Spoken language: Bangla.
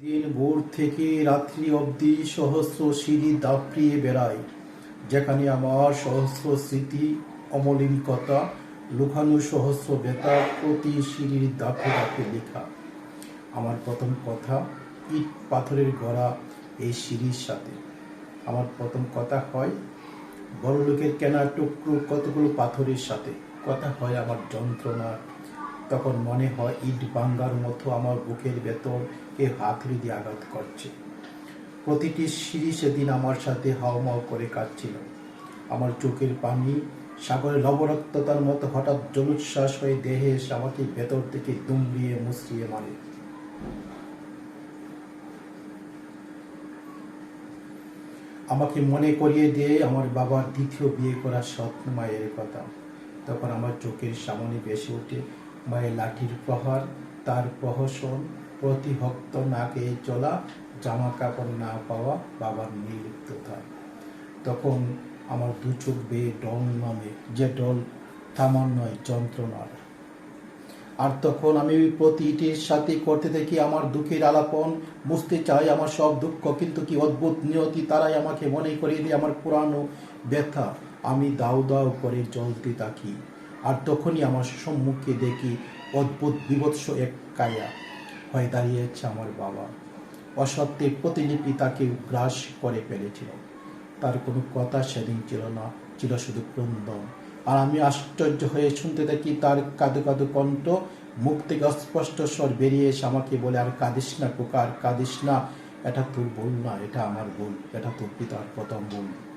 দিন ভোর থেকে রাত্রি অবধি সহস্র সিঁড়ি দাপড়িয়ে বেড়াই, যেখানে আমার সহস্র স্মৃতি, অমলিনতা লুকানো, সহস্র ব্যথা প্রতি সিঁড়ির দাপে দাপে লেখা। আমার প্রথম কথা ইট পাথরের গড়া এই সিঁড়ির সাথে। আমার প্রথম কথা হয় বড়লোকের কেনা টুকরো কতগুলো পাথরের সাথে। কথা হয় আমার যন্ত্রণা। তখন মনে হয় ইট ভাঙ্গার মতো আমার বুকের ভেতর কে হাতুড়ি দিয়ে আঘাত করছে। প্রতিটি সিঁড়ি সেদিন আমার সাথে হাওমাও করে কাটছিল। আমার চোখের পানি সাগরের লবণাক্ততার মতো হঠাৎ জলোচ্ছ্বাস হয়ে দেহে এসে আমাকে ভেতর থেকে দুমড়িয়ে মুচড়িয়ে মারে। আমাকে মনে করিয়ে দিয়ে আমার বাবার দ্বিতীয় বিয়ে করার স্বপ্ন মায়ের কথা। তখন আমার চোখের সামনে ভেসে ওঠে মায়ের লাঠির প্রহার, তার প্রহসন, প্রতিভক্ত না খেয়ে চলা, জামা কাপড় না পাওয়া, বাবার নির্লিপ্ততা। তখন আমার দু চোখ বেয়ে ডল নামে, যে ডল থামার নয়, যন্ত্রণার। আর তখন আমি প্রতি ইটের সাথে করতে থাকি আমার দুঃখের আলাপন, বুঝতে চাই আমার সব দুঃখ, কিন্তু কি অদ্ভুত নিয়তি তারাই আমাকে মনে করিয়ে দিয়ে আমার পুরানো ব্যথা। আমি দাউ দাউ করে জ্বলতে থাকি। আর তখনই আমার সম্মুখে দেখি অদ্ভুত বিভৎস এক কায়া হয়ে দাঁড়িয়েছে আমার বাবা। অসত্যের প্রতিলিপি তাকে গ্রাস করে ফেলেছিল। তার কোনো কথা সেদিন ছিল না, ছিল শুধু ক্রন্দন। আর আমি আশ্চর্য হয়ে শুনতে থাকি তার কাঁদো কাঁদো কণ্ঠ, মুখ থেকে অস্পষ্ট স্বর বেরিয়ে এসে আমাকে বলে, আর কাঁদিস না খোকা, আর কাঁদিস না, এটা তোর ভুল না, এটা আমার ভুল, এটা তোর পিতার প্রথম ভুল।